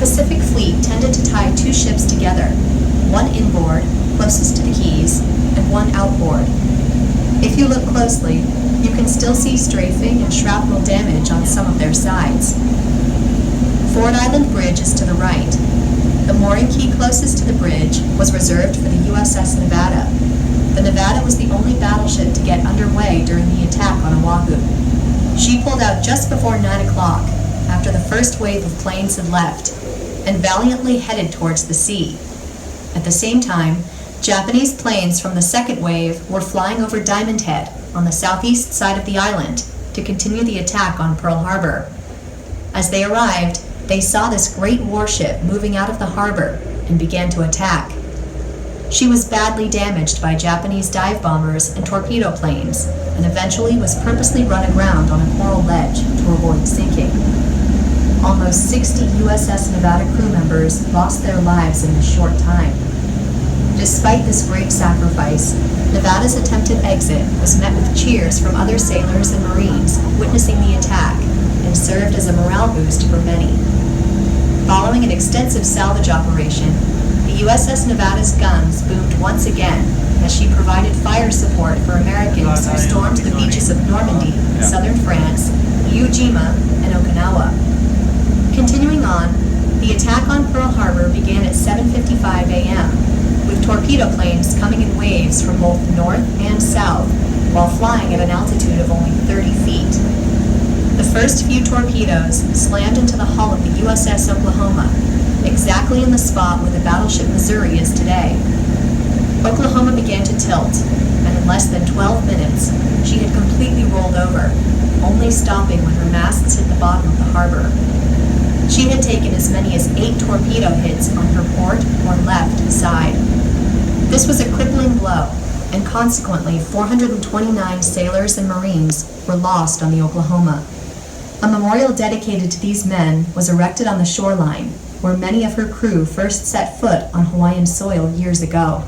Pacific Fleet tended to tie two ships together, one inboard, closest to the keys, and one outboard. If you look closely, you can still see strafing and shrapnel damage on some of their sides. Ford Island Bridge is to the right. The mooring key closest to the bridge was reserved for the USS Nevada. The Nevada was the only battleship to get underway during the attack on Oahu. She pulled out just before 9 o'clock, after the first wave of planes had left, and valiantly headed towards the sea. At the same time, Japanese planes from the second wave were flying over Diamond Head on the southeast side of the island to continue the attack on Pearl Harbor. As they arrived, they saw this great warship moving out of the harbor and began to attack. She was badly damaged by Japanese dive bombers and torpedo planes, and eventually was purposely run aground on a coral ledge to avoid sinking. Almost 60 USS Nevada crew members lost their lives in this short time. Despite this great sacrifice, Nevada's attempted exit was met with cheers from other sailors and Marines witnessing the attack, and served as a morale boost for many. Following an extensive salvage operation, the USS Nevada's guns boomed once again as she provided fire support for Americans who stormed the beaches of Normandy, southern France, Iwo Jima, and Okinawa. Continuing on, the attack on Pearl Harbor began at 7:55 a.m., with torpedo planes coming in waves from both north and south, while flying at an altitude of only 30 feet. The first few torpedoes slammed into the hull of the USS Oklahoma, exactly in the spot where the battleship Missouri is today. Oklahoma began to tilt, and in less than 12 minutes, she had completely rolled over, only stopping when her masts hit the bottom of the harbor. She had taken as many as 8 torpedo hits on her port or left side. This was a crippling blow, and consequently 429 sailors and Marines were lost on the Oklahoma. A memorial dedicated to these men was erected on the shoreline, where many of her crew first set foot on Hawaiian soil years ago.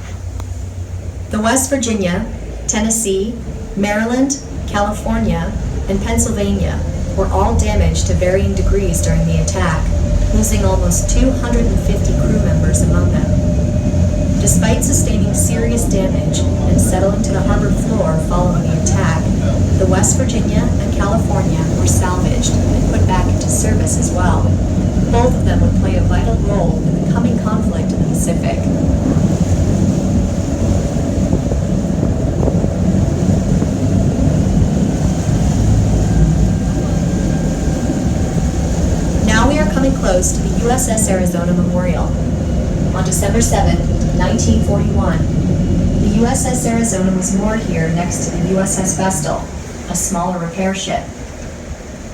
The West Virginia, Tennessee, Maryland, California, and Pennsylvania were all damaged to varying degrees during the attack, losing almost 250 crew members among them. Despite sustaining serious damage and settling to the harbor floor following the attack, the West Virginia and California were salvaged and put back into service as well. Both of them would play a vital role in the coming conflict in the Pacific. Now we are coming close to the USS Arizona Memorial. On December 7, 1941, the USS Arizona was moored here next to the USS Vestal, a smaller repair ship.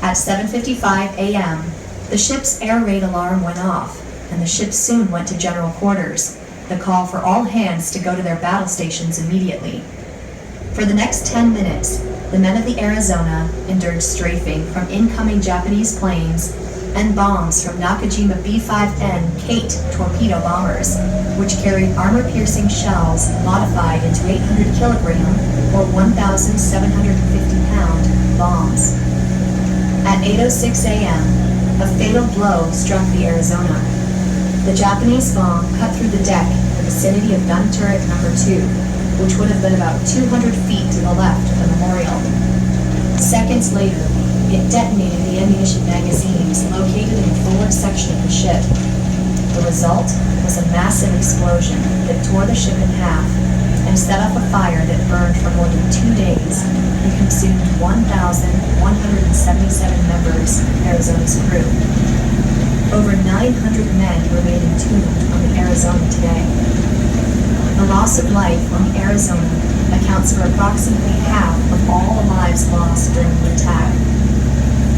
At 7:55 a.m., the ship's air raid alarm went off, and the ship soon went to general quarters, the call for all hands to go to their battle stations immediately. For the next 10 minutes, the men of the Arizona endured strafing from incoming Japanese planes and bombs from Nakajima B-5N Kate torpedo bombers, which carried armor-piercing shells modified into 800-kilogram or 1,750-pound bombs. At 8:06 a.m., a fatal blow struck the Arizona. The Japanese bomb cut through the deck in the vicinity of gun turret number 2, which would have been about 200 feet to the left of the memorial. Seconds later, it detonated the ammunition magazines located in the forward section of the ship. The result was a massive explosion that tore the ship in half and set off a fire that burned for more than 2 days and consumed 1,177 members of Arizona's crew. Over 900 men remain entombed on the Arizona today. The loss of life on the Arizona accounts for approximately half of all the lives lost during the attack.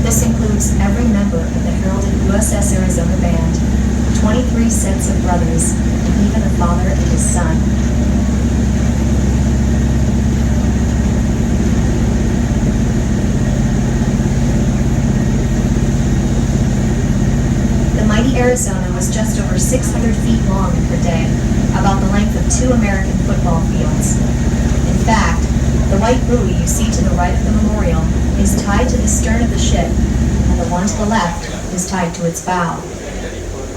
This includes every member of the heralded USS Arizona Band, 23 sets of brothers, and even a father and his son. The mighty Arizona was just over 600 feet long in her day, about the length of 2 American football fields. In fact, the white buoy you see to the right of the memorial is tied to the stern of the ship, and the one to the left is tied to its bow.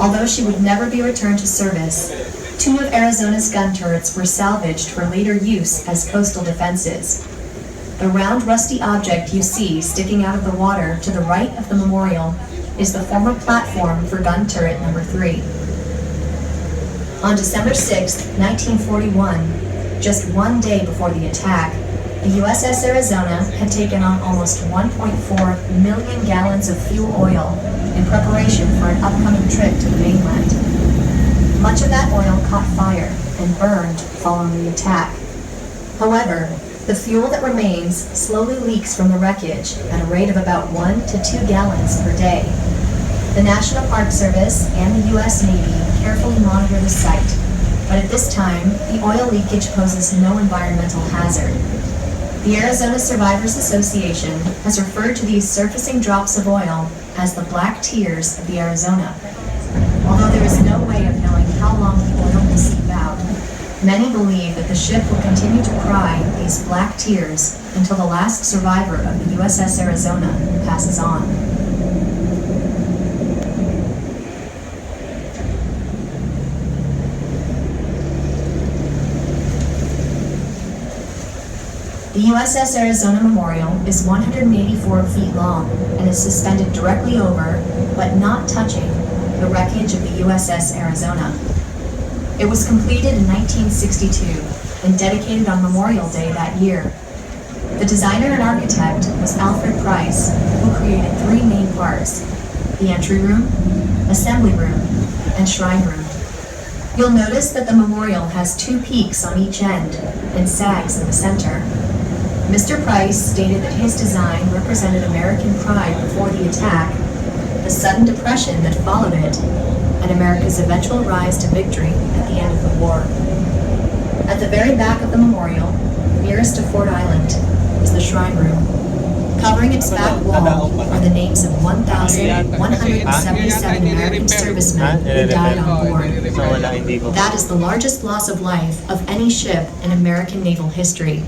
Although she would never be returned to service, 2 of Arizona's gun turrets were salvaged for later use as coastal defenses. The round, rusty object you see sticking out of the water to the right of the memorial is the former platform for gun turret number 3. On December 6, 1941, just 1 day before the attack, the USS Arizona had taken on almost 1.4 million gallons of fuel oil in preparation for an upcoming trip to the mainland. Much of that oil caught fire and burned following the attack. However, the fuel that remains slowly leaks from the wreckage at a rate of about 1 to 2 gallons per day. The National Park Service and the U.S. Navy carefully monitor the site, but at this time, the oil leakage poses no environmental hazard. The Arizona Survivors Association has referred to these surfacing drops of oil as the black tears of the Arizona. Although there is no way of knowing how long the oil will seep out, many believe that the ship will continue to cry these black tears until the last survivor of the USS Arizona passes on. The USS Arizona Memorial is 184 feet long and is suspended directly over, but not touching, the wreckage of the USS Arizona. It was completed in 1962 and dedicated on Memorial Day that year. The designer and architect was Alfred Price, who created 3 main parts: the entry room, assembly room, and shrine room. You'll notice that the memorial has 2 peaks on each end and sags in the center. Mr. Price stated that his design represented American pride before the attack, the sudden depression that followed it, and America's eventual rise to victory at the end of the war. At the very back of the memorial, nearest to Ford Island, is the shrine room. Covering its back wall are the names of 1,177 American servicemen who died on board. That is the largest loss of life of any ship in American naval history.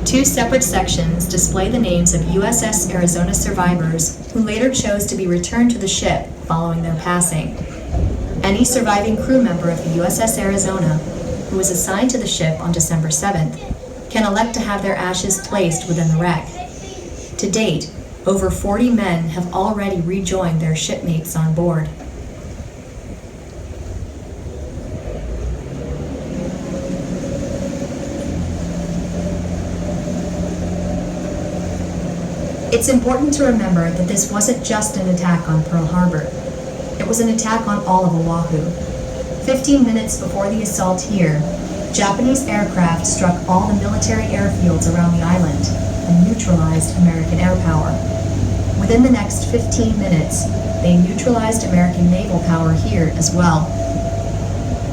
2 separate sections display the names of USS Arizona survivors who later chose to be returned to the ship following their passing. Any surviving crew member of the USS Arizona who was assigned to the ship on December 7th can elect to have their ashes placed within the wreck. To date, over 40 men have already rejoined their shipmates on board. It's important to remember that this wasn't just an attack on Pearl Harbor. It was an attack on all of Oahu. 15 minutes before the assault here, Japanese aircraft struck all the military airfields around the island and neutralized American air power. Within the next 15 minutes, they neutralized American naval power here as well.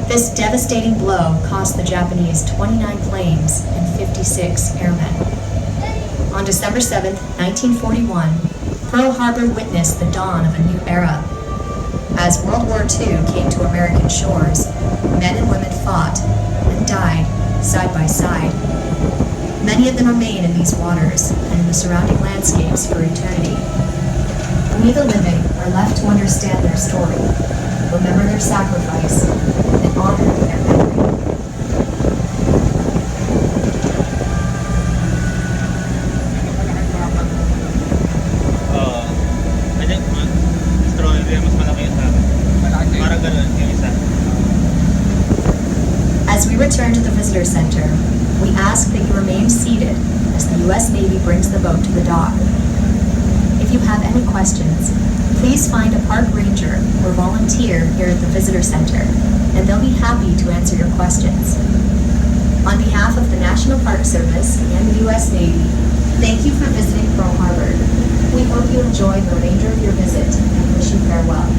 This devastating blow cost the Japanese 29 planes and 56 airmen. On December 7, 1941, Pearl Harbor witnessed the dawn of a new era. As World War II came to American shores, men and women fought and died side by side. Many of them remain in these waters and in the surrounding landscapes for eternity. We, the living, are left to understand their story, remember their sacrifice, and honor their memory. As we return to the visitor center, we ask that you remain seated as the U.S. Navy brings the boat to the dock. If you have any questions, please find a park ranger or volunteer here at the visitor center, and they'll be happy to answer your questions. On behalf of the National Park Service and the U.S. Navy, thank you for visiting Pearl Harbor. We hope you enjoy the remainder of your visit and wish you farewell.